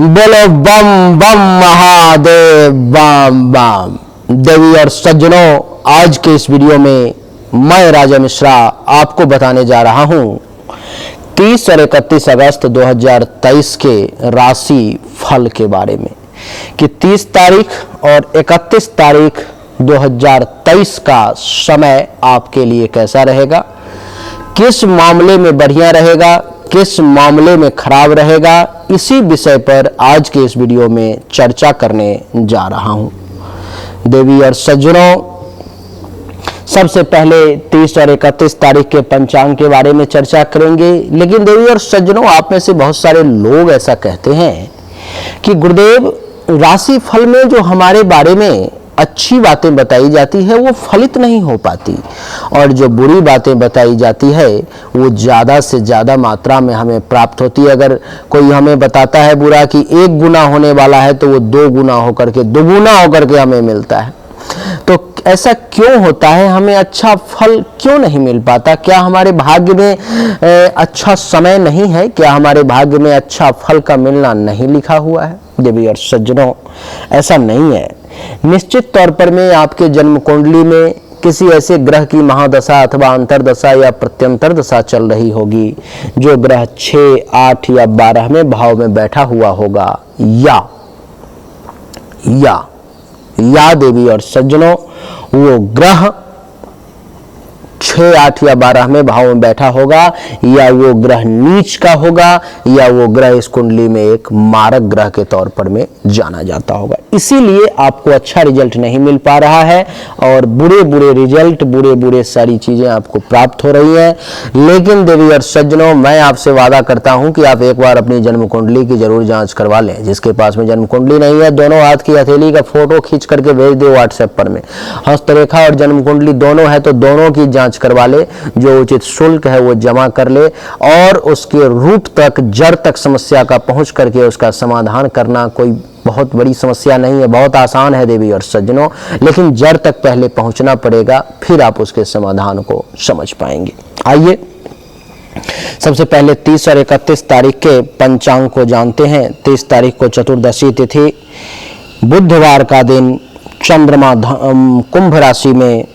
बोलो बम बम महादेव बम बम। देवी और सज्जनों, आज के इस वीडियो में मैं राजा मिश्रा आपको बताने जा रहा हूं 30 और 31 अगस्त 2023 के राशि फल के बारे में कि 30 तारीख और 31 तारीख 2023 का समय आपके लिए कैसा रहेगा, किस मामले में बढ़िया रहेगा, किस मामले में खराब रहेगा, इसी विषय पर आज के इस वीडियो में चर्चा करने जा रहा हूं। देवी और सज्जनों, सबसे पहले 30 और 31 तारीख के पंचांग के बारे में चर्चा करेंगे। लेकिन देवी और सज्जनों, आप में से बहुत सारे लोग ऐसा कहते हैं कि गुरुदेव, राशि फल में जो हमारे बारे में अच्छी बातें बताई जाती है वो फलित नहीं हो पाती, और जो बुरी बातें बताई जाती है वो ज़्यादा से ज़्यादा मात्रा में हमें प्राप्त होती है। अगर कोई हमें बताता है बुरा कि 1 गुना होने वाला है तो वो 2 गुना होकर के, 2 गुना होकर के हमें मिलता है। तो ऐसा क्यों होता है? हमें अच्छा फल क्यों नहीं मिल पाता? क्या हमारे भाग्य में अच्छा समय नहीं है? क्या हमारे भाग्य में अच्छा फल का मिलना नहीं लिखा हुआ है? देवी और सज्जनों, ऐसा नहीं है। निश्चित तौर पर में आपके जन्म कुंडली में किसी ऐसे ग्रह की महादशा अथवा अंतरदशा या प्रत्यंतर दशा चल रही होगी जो ग्रह 6, 8 या 12वें भाव में बैठा हुआ होगा, या देवी और सज्जनों, वो ग्रह 6, 8 या 12वें भाव में बैठा होगा, या वो ग्रह नीच का होगा, या वो ग्रह इस कुंडली में एक मारक ग्रह के तौर पर में जाना जाता होगा। इसीलिए आपको अच्छा रिजल्ट नहीं मिल पा रहा है और बुरे रिजल्ट, बुरे सारी चीजें आपको प्राप्त हो रही हैं। लेकिन देवी और सज्जनों, मैं आपसे वादा करता हूं कि आप एक बार अपनी जन्म कुंडली की जरूर जांच करवा लें। जिसके पास में जन्म कुंडली नहीं है, दोनों हाथ की हथेली का फोटो खींच करके भेज दे व्हाट्सएप पर में। हस्तरेखा और जन्म कुंडली दोनों है तो दोनों की जांच करवा ले, जो उचित शुल्क है वो जमा कर ले, और उसके रूट तक, जड़ तक समस्या का पहुंच करके उसका समाधान करना कोई बहुत बड़ी समस्या नहीं है, बहुत आसान है देवी और सज्जनों। लेकिन जड़ तक पहले पहुंचना पड़ेगा, फिर आप उसके समाधान को समझ पाएंगे। आइए सबसे पहले 30 और 31 तारीख के पंचांग को जानते हैं। 30 तारीख को चतुर्दशी तिथि, बुधवार का दिन, चंद्रमा कुंभ राशि में,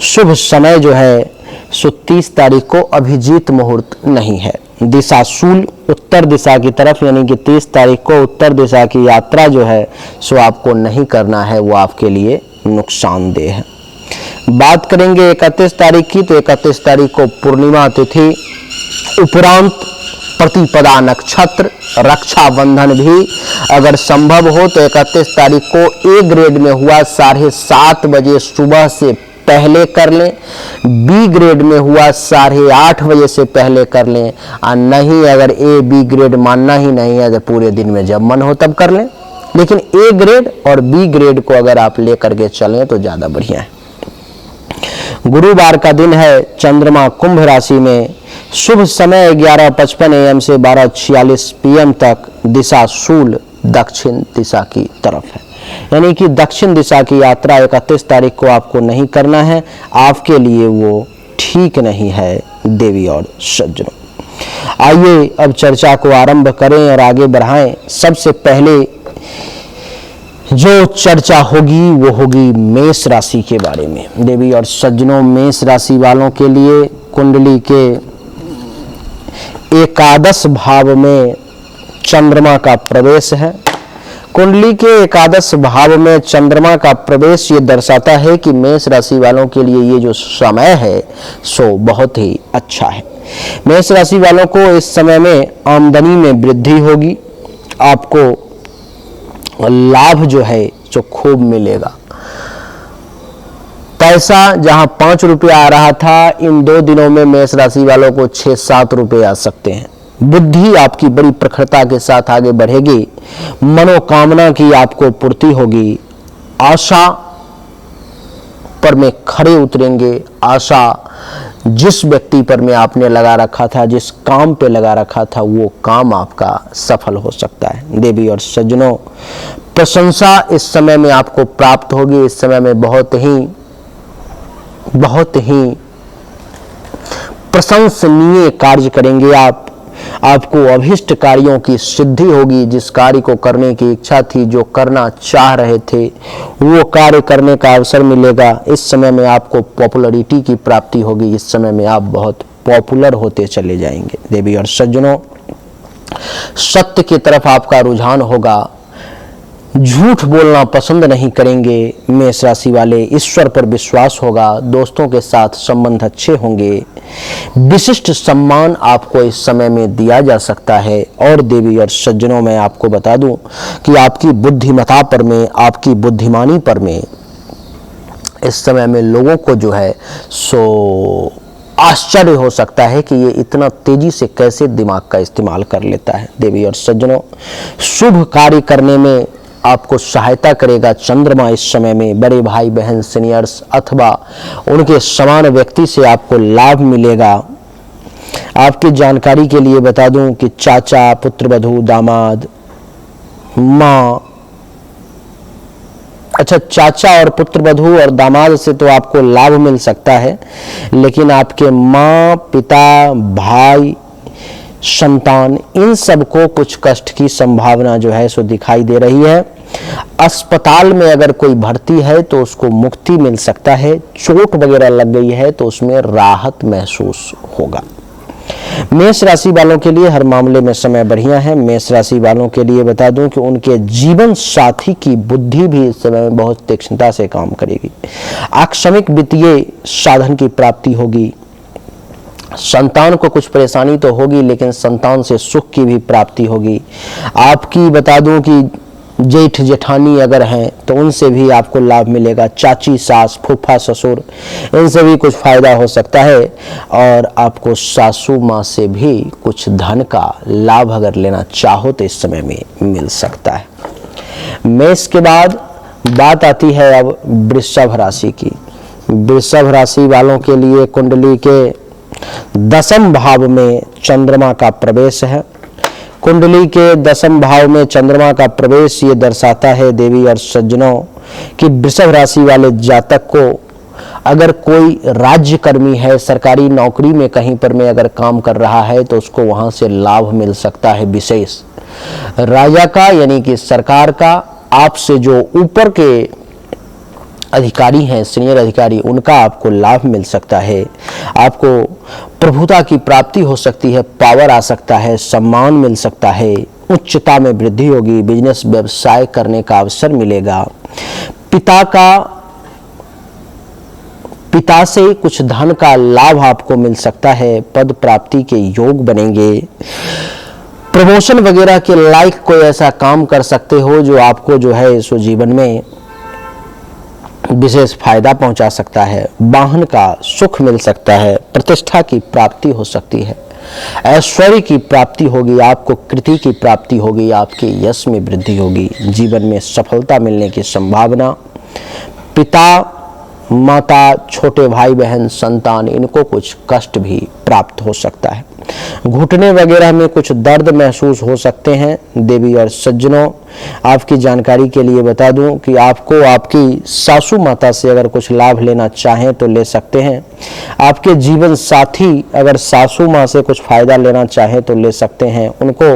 शुभ समय जो है सो 30 तारीख को अभिजीत मुहूर्त नहीं है। दिशा शूल उत्तर दिशा की तरफ, यानी कि 30 तारीख को उत्तर दिशा की यात्रा जो है सो आपको नहीं करना है, वो आपके लिए नुकसानदेह है। बात करेंगे 31 तारीख की, तो 31 तारीख को पूर्णिमा तिथि उपरांत प्रतिपदा नक्षत्र, रक्षाबंधन भी अगर संभव हो तो 31 तारीख को ए ग्रेड में हुआ 7:30 बजे सुबह से पहले कर लें, बी ग्रेड में हुआ 8:30 बजे से पहले कर लें, और नहीं अगर ए बी ग्रेड मानना ही नहीं है तो पूरे दिन में जब मन हो तब कर लें। लेकिन ए ग्रेड और बी ग्रेड को अगर आप लेकर के चलें तो ज्यादा बढ़िया है। गुरुवार का दिन है, चंद्रमा कुंभ राशि में, शुभ समय 11:55 AM से 12:46 PM तक, दिशा शूल दक्षिण दिशा की तरफ है, यानी कि दक्षिण दिशा की यात्रा 31 तारीख को आपको नहीं करना है। आपके लिए वो ठीक नहीं है देवी और सज्जनों। आइए अब चर्चा को आरंभ करें और आगे बढ़ाएं। सबसे पहले जो चर्चा होगी वो होगी मेष राशि के बारे में। देवी और सज्जनों, मेष राशि वालों के लिए कुंडली के एकादश भाव में चंद्रमा का प्रवेश है। कुंडली के एकादश भाव में चंद्रमा का प्रवेश ये दर्शाता है कि मेष राशि वालों के लिए ये जो समय है सो बहुत ही अच्छा है। मेष राशि वालों को इस समय में आमदनी में वृद्धि होगी, आपको लाभ जो है जो खूब मिलेगा। पैसा जहां 5 रुपये आ रहा था, इन 2 दिनों में मेष राशि वालों को 6-7 रुपये आ सकते हैं। बुद्धि आपकी बड़ी प्रखरता के साथ आगे बढ़ेगी, मनोकामना की आपको पूर्ति होगी, आशा पर में खड़े उतरेंगे। आशा जिस व्यक्ति पर में आपने लगा रखा था, जिस काम पे लगा रखा था, वो काम आपका सफल हो सकता है। देवी और सज्जनों, प्रशंसा इस समय में आपको प्राप्त होगी। इस समय में बहुत ही प्रशंसनीय कार्य करेंगे आप। आपको अभिष्ट कार्यों की सिद्धि होगी। जिस कार्य को करने की इच्छा थी, जो करना चाह रहे थे, वो कार्य करने का अवसर मिलेगा। इस समय में आपको पॉपुलैरिटी की प्राप्ति होगी। इस समय में आप बहुत पॉपुलर होते चले जाएंगे। देवी और सज्जनों, सत्य की तरफ आपका रुझान होगा। झूठ बोलना पसंद नहीं करेंगे मेष राशि वाले। ईश्वर पर विश्वास होगा। दोस्तों के साथ संबंध अच्छे होंगे। विशिष्ट सम्मान आपको इस समय में दिया जा सकता है। और देवी और सज्जनों, मैं आपको बता दूं कि आपकी बुद्धिमत्ता पर में, आपकी बुद्धिमानी पर में इस समय में लोगों को जो है सो आश्चर्य हो सकता है कि ये इतना तेजी से कैसे दिमाग का इस्तेमाल कर लेता है। देवी और सज्जनों, शुभ कार्य करने में आपको सहायता करेगा चंद्रमा। इस समय में बड़े भाई बहन, सीनियर्स अथवा उनके समान व्यक्ति से आपको लाभ मिलेगा। आपकी जानकारी के लिए बता दूं कि चाचा, पुत्रवधू, दामाद, माँ, अच्छा, चाचा और पुत्रवधू और दामाद से तो आपको लाभ मिल सकता है, लेकिन आपके माँ, पिता, भाई, संतान, इन सबको कुछ कष्ट की संभावना जो है सो दिखाई दे रही है। अस्पताल में अगर कोई भर्ती है तो उसको मुक्ति मिल सकता है। चोट वगैरह लग गई है तो उसमें राहत महसूस होगा। मेष राशि वालों के लिए हर मामले में समय बढ़िया है। मेष राशि वालों के लिए बता दूं कि उनके जीवन साथी की बुद्धि भी इस समय में बहुत तीक्ष्णता से काम करेगी। आकस्मिक वित्तीय साधन की प्राप्ति होगी। संतान को कुछ परेशानी तो होगी, लेकिन संतान से सुख की भी प्राप्ति होगी। आपकी बता दूं कि जेठ जेठानी अगर हैं तो उनसे भी आपको लाभ मिलेगा। चाची, सास, फूफा, ससुर, इनसे भी कुछ फायदा हो सकता है। और आपको सासू माँ से भी कुछ धन का लाभ अगर लेना चाहो तो इस समय में मिल सकता है। मेष के बाद बात आती है अब वृषभ राशि की। वृषभ राशि वालों के लिए कुंडली के 10वें भाव में चंद्रमा का प्रवेश है। कुंडली के 10वें भाव में चंद्रमा का प्रवेश ये दर्शाता है देवी और सज्जनों कि वृषभ राशि वाले जातक को अगर कोई राज्यकर्मी है, सरकारी नौकरी में कहीं पर में अगर काम कर रहा है तो उसको वहां से लाभ मिल सकता है विशेष। राजा का यानी कि सरकार का, आपसे जो ऊपर के अधिकारी हैं, सीनियर अधिकारी, उनका आपको लाभ मिल सकता है। आपको प्रभुता की प्राप्ति हो सकती है, पावर आ सकता है, सम्मान मिल सकता है, उच्चता में वृद्धि होगी, बिजनेस व्यवसाय करने का अवसर मिलेगा। पिता से कुछ धन का लाभ आपको मिल सकता है। पद प्राप्ति के योग बनेंगे। प्रमोशन वगैरह के लायक कोई ऐसा काम कर सकते हो जो आपको जो है सो जीवन में विशेष फायदा पहुंचा सकता है। वाहन का सुख मिल सकता है। प्रतिष्ठा की प्राप्ति हो सकती है। ऐश्वर्य की प्राप्ति होगी। आपको कृति की प्राप्ति होगी। आपके यश में वृद्धि होगी। जीवन में सफलता मिलने की संभावना। पिता, माता, छोटे भाई बहन, संतान, इनको कुछ कष्ट भी प्राप्त हो सकता है। घुटने वगैरह में कुछ दर्द महसूस हो सकते हैं। देवी और सज्जनों, आपकी जानकारी के लिए बता दूं कि आपको आपकी सासू माता से अगर कुछ लाभ लेना चाहें तो ले सकते हैं। आपके जीवन साथी अगर सासू माँ से कुछ फायदा लेना चाहें तो ले सकते हैं। उनको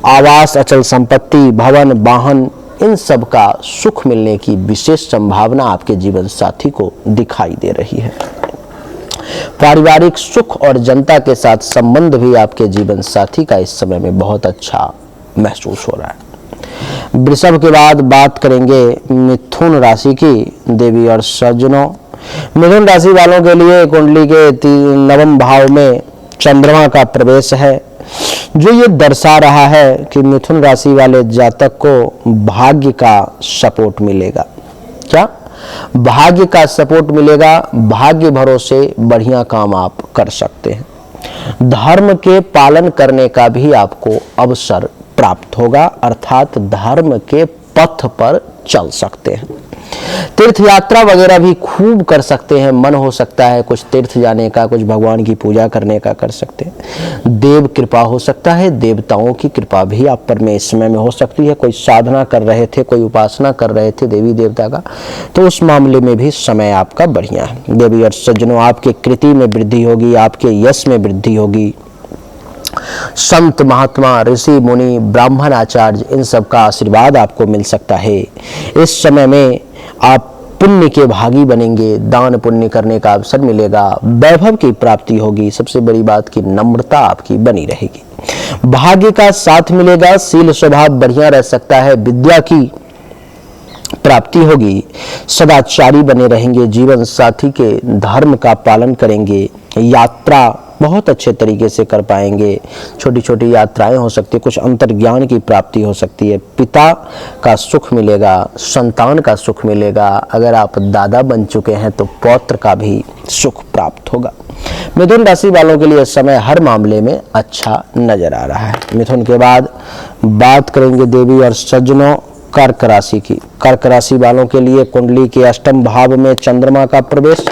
आवास, अचल संपत्ति, भवन, वाहन, इन सब का सुख मिलने की विशेष संभावना आपके जीवन साथी को दिखाई दे रही है। पारिवारिक सुख और जनता के साथ संबंध भी आपके जीवन साथी का इस समय में बहुत अच्छा महसूस हो रहा है। वृषभ के बाद बात करेंगे मिथुन राशि की। देवी और सज्जनों, मिथुन राशि वालों के लिए कुंडली के 9वें भाव में चंद्रमा का प्रवेश है, जो ये दर्शा रहा है कि मिथुन राशि वाले जातक को भाग्य का सपोर्ट मिलेगा। क्या? भाग्य का सपोर्ट मिलेगा। भाग्य भरोसे बढ़िया काम आप कर सकते हैं। धर्म के पालन करने का भी आपको अवसर प्राप्त होगा, अर्थात धर्म के पथ पर चल सकते हैं। तीर्थ यात्रा वगैरह भी खूब कर सकते हैं। मन हो सकता है कुछ तीर्थ जाने का, कुछ भगवान की पूजा करने का कर सकते हैं। देव कृपा हो सकता है। देवताओं की कृपा भी आप पर में इस समय में हो सकती है। कोई साधना कर रहे थे, कोई उपासना कर रहे थे देवी देवता का, तो उस मामले में भी समय आपका बढ़िया है। देवी और सज्जनों, आपके कृति में वृद्धि होगी। आपके यश में वृद्धि होगी। संत महात्मा, ऋषि मुनि, ब्राह्मण आचार्य, इन सब का आशीर्वाद आपको मिल सकता है। इस समय में आप पुण्य के भागी बनेंगे, दान पुण्य करने का अवसर मिलेगा, वैभव की प्राप्ति होगी, सबसे बड़ी बात की नम्रता आपकी बनी रहेगी, भाग्य का साथ मिलेगा, शील स्वभाव बढ़िया रह सकता है, विद्या की प्राप्ति होगी, सदाचारी बने रहेंगे, जीवन साथी के धर्म का पालन करेंगे, यात्रा बहुत अच्छे तरीके से कर पाएंगे, छोटी छोटी यात्राएं हो सकती है, कुछ अंतर्ज्ञान की प्राप्ति हो सकती है, पिता का सुख मिलेगा, संतान का सुख मिलेगा, अगर आप दादा बन चुके हैं तो पौत्र का भी सुख प्राप्त होगा। मिथुन राशि वालों के लिए समय हर मामले में अच्छा नजर आ रहा है। मिथुन के बाद बात करेंगे देवी और सज्जनों कर्क राशि की। कर्क राशि वालों के लिए कुंडली के अष्टम भाव में चंद्रमा का प्रवेश,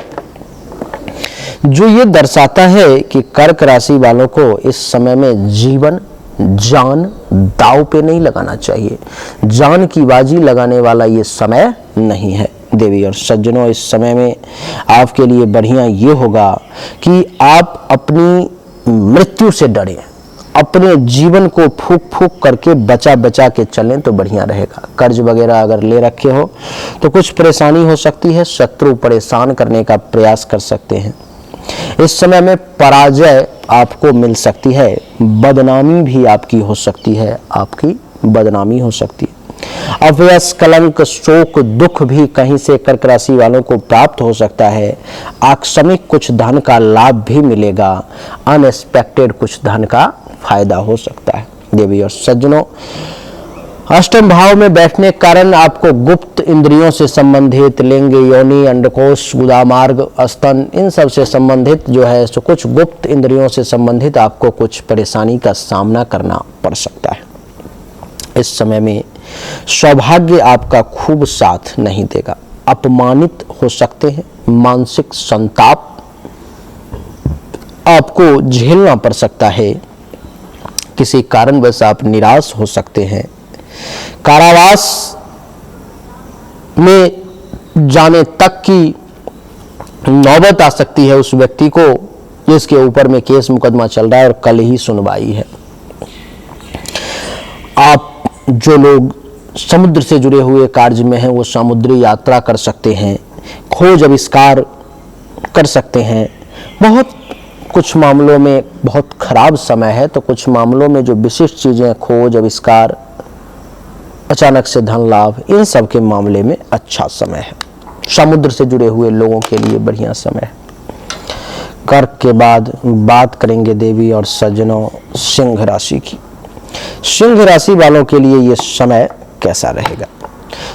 जो ये दर्शाता है कि कर्क राशि वालों को इस समय में जीवन जान दांव पे नहीं लगाना चाहिए, जान की बाजी लगाने वाला ये समय नहीं है। देवी और सज्जनों, इस समय में आपके लिए बढ़िया ये होगा कि आप अपनी मृत्यु से डरें, अपने जीवन को फूक फूक करके बचा बचा के चलें तो बढ़िया रहेगा। कर्ज वगैरह अगर ले रखे हो तो कुछ परेशानी हो सकती है, शत्रु परेशान करने का प्रयास कर सकते हैं। इस समय में पराजय आपको मिल सकती है, बदनामी भी आपकी हो सकती है, आपकी बदनामी हो सकती है। अपयश, कलंक, शोक, दुख भी कहीं से कर्क राशि वालों को प्राप्त हो सकता है। आकस्मिक कुछ धन का लाभ भी मिलेगा, अनएक्सपेक्टेड कुछ धन का फायदा हो सकता है। देवी और सज्जनों, अष्टम भाव में बैठने के कारण आपको गुप्त इंद्रियों से संबंधित लिंग, योनि, अंडकोश, गुदामार्ग, स्तन, इन सब से संबंधित जो है सो कुछ गुप्त इंद्रियों से संबंधित आपको कुछ परेशानी का सामना करना पड़ सकता है। इस समय में सौभाग्य आपका खूब साथ नहीं देगा, अपमानित हो सकते हैं, मानसिक संताप आपको झेलना पड़ सकता है, किसी कारणवश आप निराश हो सकते हैं, कारावास में जाने तक की नौबत आ सकती है उस व्यक्ति को जिसके ऊपर में केस मुकदमा चल रहा है और कल ही सुनवाई है। आप जो लोग समुद्र से जुड़े हुए कार्य में हैं वो समुद्री यात्रा कर सकते हैं, खोज आविष्कार कर सकते हैं। बहुत कुछ मामलों में बहुत खराब समय है, तो कुछ मामलों में जो विशिष्ट चीजें, खोज आविष्कार, अचानक से धन लाभ, इन सब के मामले में अच्छा समय है। समुद्र से जुड़े हुए लोगों के लिए बढ़िया समय है। कर्क के बाद बात करेंगे देवी और सज्जनों सिंह राशि की। सिंह राशि वालों के लिए ये समय कैसा रहेगा?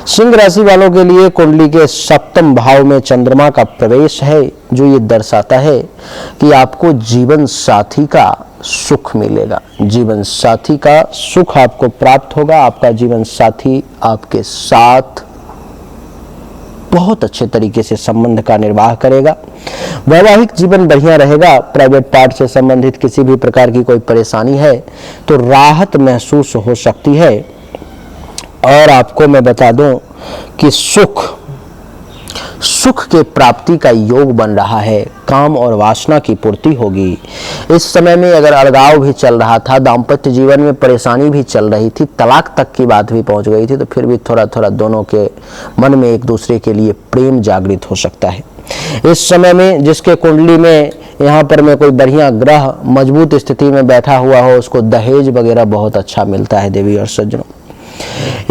सिंह राशि वालों के लिए कुंडली के सप्तम भाव में चंद्रमा का प्रवेश है, जो ये दर्शाता है कि आपको जीवन साथी का सुख मिलेगा, जीवन साथी का सुख आपको प्राप्त होगा। आपका जीवन साथी आपके साथ बहुत अच्छे तरीके से संबंध का निर्वाह करेगा, वैवाहिक जीवन बढ़िया रहेगा। प्राइवेट पार्ट से संबंधित किसी भी प्रकार की कोई परेशानी है तो राहत महसूस हो सकती है। और आपको मैं बता दूं कि सुख के प्राप्ति का योग बन रहा है, काम और वासना की पूर्ति होगी। इस समय में अगर अलगाव भी चल रहा था, दाम्पत्य जीवन में परेशानी भी चल रही थी, तलाक तक की बात भी पहुंच गई थी, तो फिर भी थोड़ा थोड़ा दोनों के मन में एक दूसरे के लिए प्रेम जागृत हो सकता है। इस समय में जिसके कुंडली में यहाँ पर में कोई बढ़िया ग्रह मजबूत स्थिति में बैठा हुआ हो, उसको दहेज वगैरह बहुत अच्छा मिलता है। देवी और सज्जनों,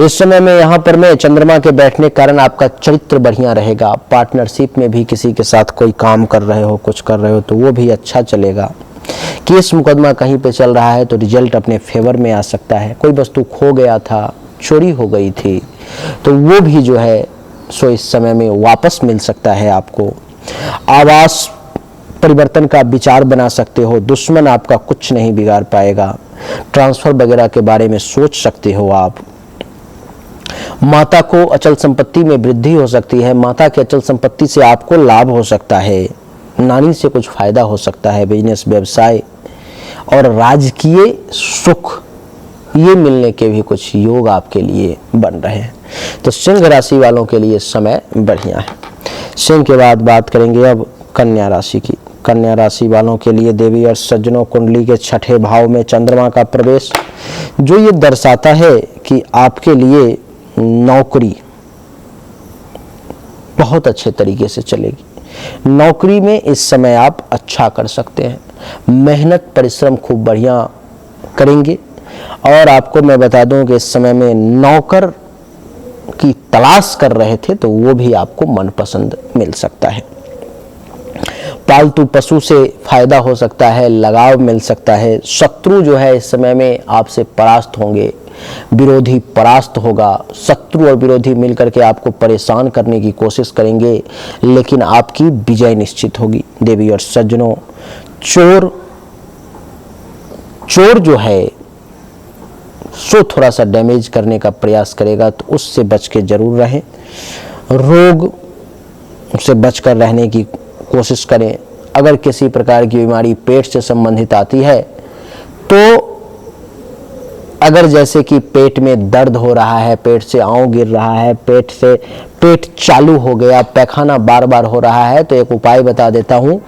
इस समय में यहाँ पर में चंद्रमा के बैठने के कारण आपका चरित्र बढ़िया रहेगा। पार्टनरशिप में भी किसी के साथ कोई काम कर रहे हो, कुछ कर रहे हो, तो वो भी अच्छा चलेगा। केस मुकदमा कहीं पे चल रहा है तो रिजल्ट अपने फेवर में आ सकता है। कोई वस्तु खो गया था, चोरी हो गई थी, तो वो भी जो है सो इस समय में वापस मिल सकता है आपको। आवास परिवर्तन का विचार बना सकते हो, दुश्मन आपका कुछ नहीं बिगाड़ पाएगा। ट्रांसफर वगैरह के बारे में सोच सकते हो आप। माता को अचल संपत्ति में वृद्धि हो सकती है, माता की अचल संपत्ति से आपको लाभ हो सकता है, नानी से कुछ फायदा हो सकता है। बिजनेस, व्यवसाय और राजकीय सुख ये मिलने के भी कुछ योग आपके लिए बन रहे हैं। तो सिंह राशि वालों के लिए समय बढ़िया है। सिंह के बाद बात करेंगे अब कन्या राशि की। कन्या राशि वालों के लिए देवी और सज्जनों, कुंडली के छठे भाव में चंद्रमा का प्रवेश, जो ये दर्शाता है कि आपके लिए नौकरी बहुत अच्छे तरीके से चलेगी। नौकरी में इस समय आप अच्छा कर सकते हैं, मेहनत परिश्रम खूब बढ़िया करेंगे। और आपको मैं बता दूं कि इस समय में नौकर की तलाश कर रहे थे तो वो भी आपको मनपसंद मिल सकता है। पालतू पशु से फायदा हो सकता है, लगाव मिल सकता है। शत्रु जो है इस समय में आपसे परास्त होंगे, विरोधी परास्त होगा। शत्रु और विरोधी मिलकर के आपको परेशान करने की कोशिश करेंगे, लेकिन आपकी विजय निश्चित होगी। देवी और सज्जनों, चोर जो है सो थोड़ा सा डैमेज करने का प्रयास करेगा, तो उससे बच के जरूर रहें। रोग से बचकर रहने की कोशिश करें। अगर किसी प्रकार की बीमारी पेट से संबंधित आती है तो अगर जैसे कि पेट में दर्द हो रहा है, पेट से आंव गिर रहा है, पेट चालू हो गया, पैखाना बार बार हो रहा है, तो एक उपाय बता देता हूं।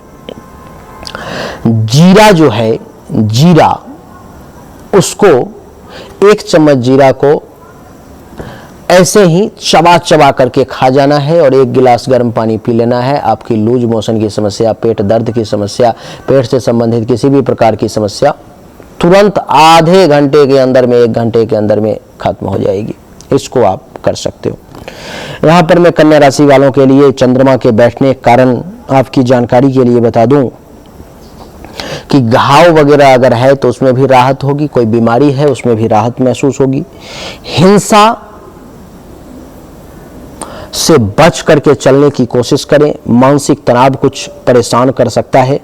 जीरा जो है, जीरा, उसको 1 चम्मच जीरा को ऐसे ही चबा चबा करके खा जाना है और 1 गिलास गर्म पानी पी लेना है। आपकी लूज मोशन की समस्या, पेट दर्द की समस्या, पेट से संबंधित किसी भी प्रकार की समस्या तुरंत आधे घंटे के अंदर में, 1 घंटे के अंदर में खत्म हो जाएगी। इसको आप कर सकते हो। यहाँ पर मैं कन्या राशि वालों के लिए चंद्रमा के बैठने के कारण आपकी जानकारी के लिए बता दूं कि घाव वगैरह अगर है तो उसमें भी राहत होगी, कोई बीमारी है उसमें भी राहत महसूस होगी। हिंसा से बच करके चलने की कोशिश करें। मानसिक तनाव कुछ परेशान कर सकता है।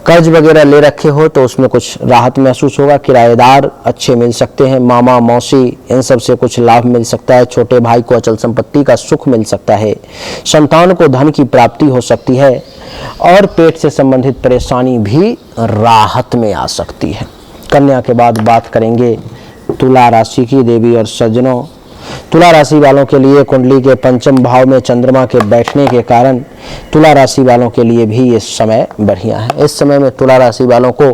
कर्ज वगैरह ले रखे हो तो उसमें कुछ राहत महसूस होगा। किराएदार अच्छे मिल सकते हैं, मामा मौसी इन सब से कुछ लाभ मिल सकता है। छोटे भाई को अचल संपत्ति का सुख मिल सकता है। संतान को धन की प्राप्ति हो सकती है और पेट से संबंधित परेशानी भी राहत में आ सकती है। कन्या के बाद बात करेंगे तुला राशि की। देवी और सज्जनों, तुला राशि वालों के लिए कुंडली के पंचम भाव में चंद्रमा के बैठने के कारण तुला राशि वालों के लिए भी ये समय बढ़िया है। इस समय में तुला राशि वालों को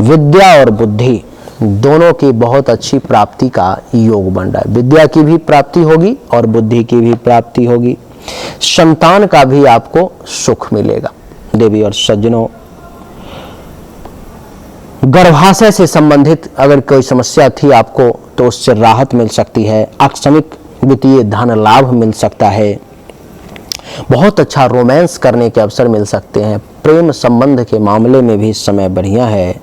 विद्या और बुद्धि दोनों की बहुत अच्छी प्राप्ति का योग बन रहा है। विद्या की भी प्राप्ति होगी और बुद्धि की भी प्राप्ति होगी। संतान का भी आपको सुख मिलेगा। देवी और सज्जनों, गर्भाशय से संबंधित अगर कोई समस्या थी आपको तो उससे राहत मिल सकती है। आकस्मिक वित्तीय धन लाभ मिल सकता है। बहुत अच्छा रोमांस करने के अवसर मिल सकते हैं। प्रेम संबंध के मामले में भी समय बढ़िया है।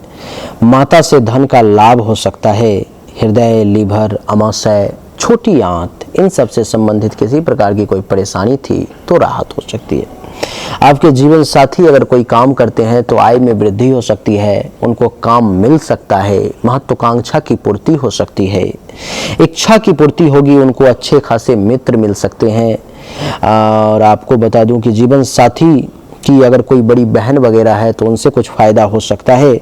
माता से धन का लाभ हो सकता है। हृदय, लीवर, अमाशय, छोटी आंत, इन सब से संबंधित किसी प्रकार की कोई परेशानी थी तो राहत हो सकती है। आपके जीवन साथी अगर कोई काम करते हैं तो आय में वृद्धि हो सकती है। उनको काम मिल सकता है। महत्वाकांक्षा की पूर्ति हो सकती है। इच्छा की पूर्ति होगी। उनको अच्छे खासे मित्र मिल सकते हैं। और आपको बता दूं कि जीवन साथी की अगर कोई बड़ी बहन वगैरह है तो उनसे कुछ फायदा हो सकता है।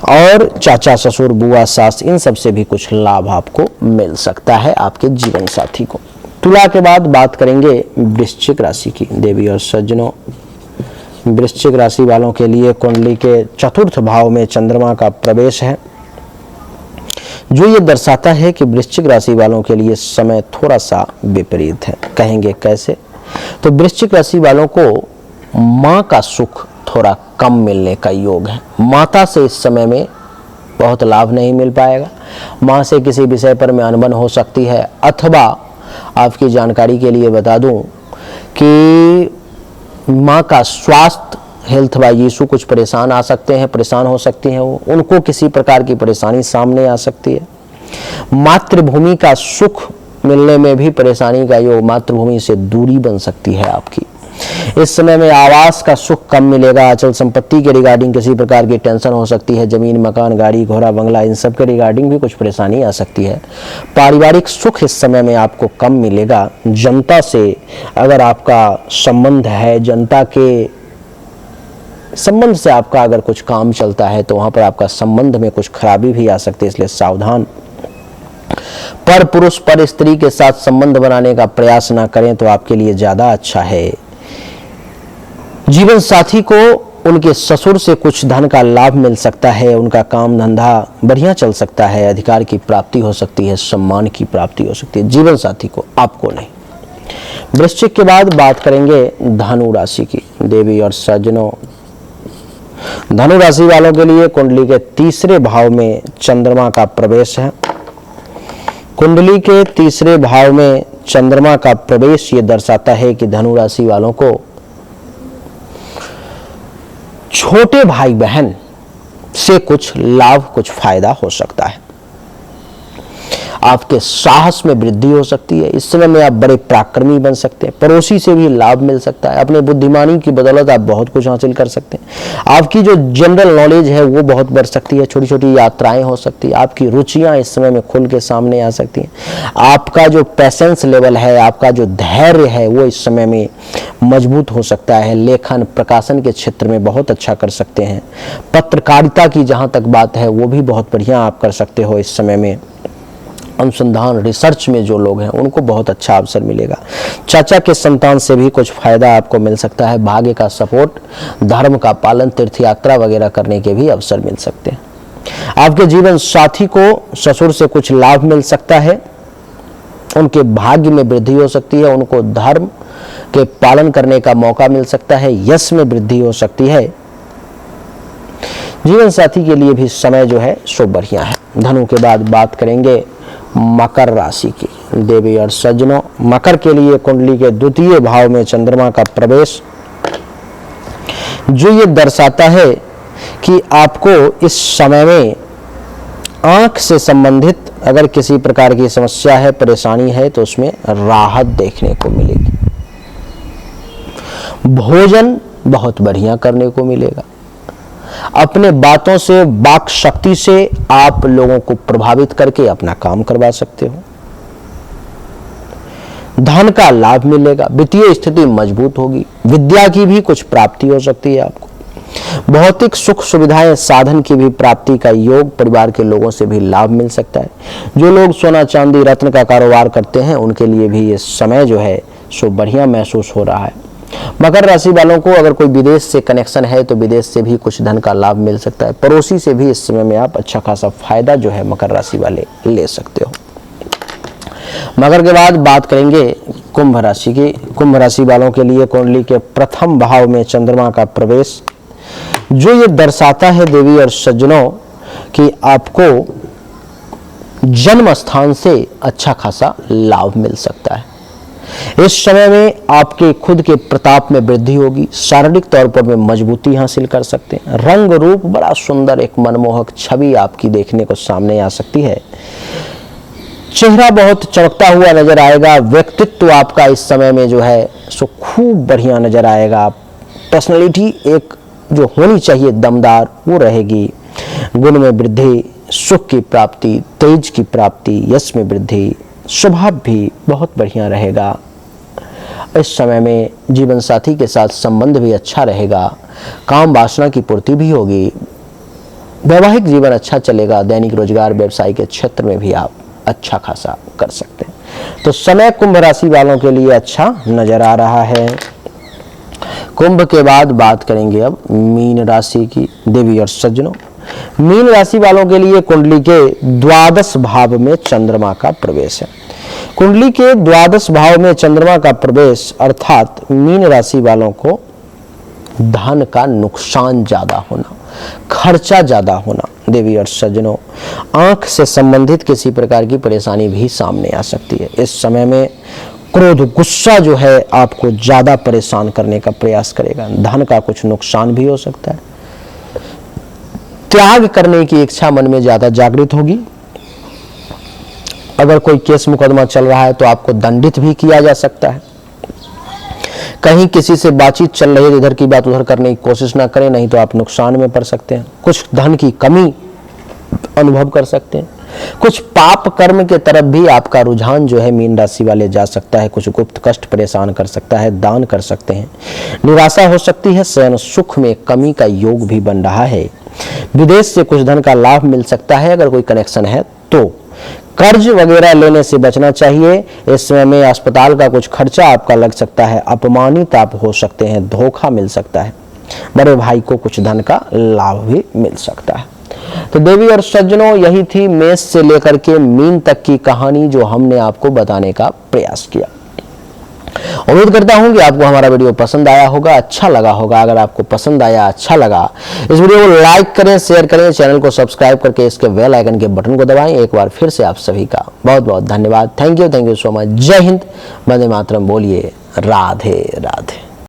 और चाचा, ससुर, बुआ, सास, इन सब से भी कुछ लाभ आपको मिल सकता है आपके जीवन साथी को। तुला के बाद बात करेंगे वृश्चिक राशि की। देवी और सज्जनों, वृश्चिक राशि वालों के लिए कुंडली के चतुर्थ भाव में चंद्रमा का प्रवेश है, जो ये दर्शाता है कि वृश्चिक राशि वालों के लिए समय थोड़ा सा विपरीत है। कहेंगे कैसे? तो वृश्चिक राशि वालों को माँ का सुख थोड़ा कम मिलने का योग है। माता से इस समय में बहुत लाभ नहीं मिल पाएगा। माँ से किसी विषय पर में अनबन हो सकती है। अथवा आपकी जानकारी के लिए बता दूं कि माँ का स्वास्थ्य, हेल्थ वाइज इशू कुछ परेशान आ सकते हैं, परेशान हो सकती हैं। वो उनको किसी प्रकार की परेशानी सामने आ सकती है। मातृभूमि का सुख मिलने में भी परेशानी का योग, मातृभूमि से दूरी बन सकती है आपकी। इस समय में आवास का सुख कम मिलेगा। अचल संपत्ति के रिगार्डिंग किसी प्रकार की टेंशन हो सकती है। जमीन, मकान, गाड़ी, घोड़ा, बंगला, इन सब के रिगार्डिंग भी कुछ परेशानी आ सकती है। पारिवारिक सुख इस समय में आपको कम मिलेगा। जनता से अगर आपका संबंध है, जनता के संबंध से आपका अगर कुछ काम चलता है तो वहां पर आपका संबंध में कुछ खराबी भी आ सकती है, इसलिए सावधान। पर पुरुष, पर स्त्री के साथ संबंध बनाने का प्रयास ना करें तो आपके लिए ज्यादा अच्छा है। जीवन साथी को उनके ससुर से कुछ धन का लाभ मिल सकता है, उनका काम धंधा बढ़िया चल सकता है, अधिकार की प्राप्ति हो सकती है, सम्मान की प्राप्ति हो सकती है, जीवन साथी को, आपको नहीं। वृश्चिक के बाद बात करेंगे धनु राशि की। देवी और सज्जनों, धनु राशि वालों के लिए कुंडली के तीसरे भाव में चंद्रमा का प्रवेश है। कुंडली के तीसरे भाव में चंद्रमा का प्रवेश ये दर्शाता है कि धनु राशि वालों को छोटे भाई बहन से कुछ लाभ, कुछ फायदा हो सकता है। आपके साहस में वृद्धि हो सकती है। इस समय में आप बड़े पराक्रमी बन सकते हैं। पड़ोसी से भी लाभ मिल सकता है। अपने बुद्धिमानी की बदौलत आप बहुत कुछ हासिल कर सकते हैं। आपकी जो जनरल नॉलेज है वो बहुत बढ़ सकती है। छोटी छोटी यात्राएं हो सकती है। आपकी रुचियां इस समय में खुल के सामने आ सकती हैं। आपका जो पेशेंस लेवल है, आपका जो धैर्य है, वो इस समय में मजबूत हो सकता है। लेखन प्रकाशन के क्षेत्र में बहुत अच्छा कर सकते हैं। पत्रकारिता की जहां तक बात है वो भी बहुत बढ़िया आप कर सकते हो। इस समय में अनुसंधान रिसर्च में जो लोग हैं उनको बहुत अच्छा अवसर मिलेगा। चाचा के संतान से भी कुछ फायदा आपको मिल सकता है। भाग्य का सपोर्ट, धर्म का पालन, तीर्थ यात्रा वगैरह करने के भी अवसर मिल सकते हैं। आपके जीवन साथी को ससुर से कुछ लाभ मिल सकता है। उनके भाग्य में वृद्धि हो सकती है। उनको धर्म के पालन करने का मौका मिल सकता है। यश में वृद्धि हो सकती है। जीवन साथी के लिए भी समय जो है सो बढ़िया है। धनु के बाद बात करेंगे मकर राशि की। देवी और सज्जनों, मकर के लिए कुंडली के द्वितीय भाव में चंद्रमा का प्रवेश जो ये दर्शाता है कि आपको इस समय में आंख से संबंधित अगर किसी प्रकार की समस्या है, परेशानी है, तो उसमें राहत देखने को मिलेगी। भोजन बहुत बढ़िया करने को मिलेगा। अपने बातों से, वाक शक्ति से आप लोगों को प्रभावित करके अपना काम करवा सकते हो। धन का लाभ मिलेगा। वित्तीय स्थिति मजबूत होगी। विद्या की भी कुछ प्राप्ति हो सकती है आपको। भौतिक सुख सुविधाएं, साधन की भी प्राप्ति का योग, परिवार के लोगों से भी लाभ मिल सकता है। जो लोग सोना चांदी रत्न का कारोबार करते हैं उनके लिए भी ये समय जो है सो बढ़िया महसूस हो रहा है। मकर राशि वालों को अगर कोई विदेश से कनेक्शन है तो विदेश से भी कुछ धन का लाभ मिल सकता है। पड़ोसी से भी इस समय में आप अच्छा खासा फायदा जो है मकर राशि वाले ले सकते हो। मकर के बाद बात करेंगे कुंभ राशि की। कुंभ राशि वालों के लिए कुंडली के प्रथम भाव में चंद्रमा का प्रवेश जो ये दर्शाता है, देवी और सज्जनों, कि आपको जन्म स्थान से अच्छा खासा लाभ मिल सकता है। इस समय में आपके खुद के प्रताप में वृद्धि होगी। शारीरिक तौर पर में मजबूती हासिल कर सकते हैं। रंग रूप बड़ा सुंदर, एक मनमोहक छवि आपकी देखने को सामने आ सकती है। चेहरा बहुत चमकता हुआ नजर आएगा। व्यक्तित्व आपका इस समय में जो है सो खूब बढ़िया नजर आएगा। पर्सनैलिटी एक जो होनी चाहिए दमदार, वो रहेगी। गुण में वृद्धि, सुख की प्राप्ति, तेज की प्राप्ति, यश में वृद्धि, स्वभाव भी बहुत बढ़िया रहेगा। इस समय में जीवन साथी के साथ संबंध भी अच्छा रहेगा। काम वासना की पूर्ति भी होगी। वैवाहिक जीवन अच्छा चलेगा। दैनिक रोजगार, व्यवसाय के क्षेत्र में भी आप अच्छा खासा कर सकते हैं। तो समय कुंभ राशि वालों के लिए अच्छा नजर आ रहा है। कुंभ के बाद बात करेंगे अब मीन राशि की। देवी और सज्जनों, मीन राशि वालों के लिए कुंडली के द्वादश भाव में चंद्रमा का प्रवेश है। कुंडली के द्वादश भाव में चंद्रमा का प्रवेश अर्थात मीन राशि वालों को धन का नुकसान ज्यादा होना, खर्चा ज्यादा होना। देवी और सज्जनों, आंख से संबंधित किसी प्रकार की परेशानी भी सामने आ सकती है। इस समय में क्रोध, गुस्सा जो है आपको ज्यादा परेशान करने का प्रयास करेगा। धन का कुछ नुकसान भी हो सकता है। त्याग करने की इच्छा मन में ज्यादा जागृत होगी। अगर कोई केस मुकदमा चल रहा है तो आपको दंडित भी किया जा सकता है। कहीं किसी से बातचीत चल रही है, इधर की बात उधर करने की कोशिश ना करें, नहीं तो आप नुकसान में पड़ सकते हैं। कुछ धन की कमी अनुभव कर सकते हैं। कुछ पाप कर्म के तरफ भी आपका रुझान जो है मीन राशि वाले जा सकता है। कुछ गुप्त कष्ट परेशान कर सकता है। दान कर सकते हैं। निराशा हो सकती है। शयन सुख में कमी का योग भी बन रहा है। विदेश से कुछ धन का लाभ मिल सकता है अगर कोई कनेक्शन है तो। कर्ज वगैरह लेने से बचना चाहिए। इस समय में अस्पताल का कुछ खर्चा आपका लग सकता है। अपमानित आप हो सकते हैं। धोखा मिल सकता है। बड़े भाई को कुछ धन का लाभ भी मिल सकता है। तो देवी और सज्जनों, यही थी मेष से लेकर के मीन तक की कहानी जो हमने आपको बताने का प्रयास किया। उम्मीद करता हूं कि आपको हमारा वीडियो पसंद आया होगा, अच्छा लगा होगा। अगर आपको पसंद आया, अच्छा लगा, इस वीडियो को लाइक करें, शेयर करें, चैनल को सब्सक्राइब करके इसके बेल आइकन के बटन को दबाएं। एक बार फिर से आप सभी का बहुत बहुत धन्यवाद। Thank you so much. जय हिंद, वंदे मातरम। बोलिए राधे राधे।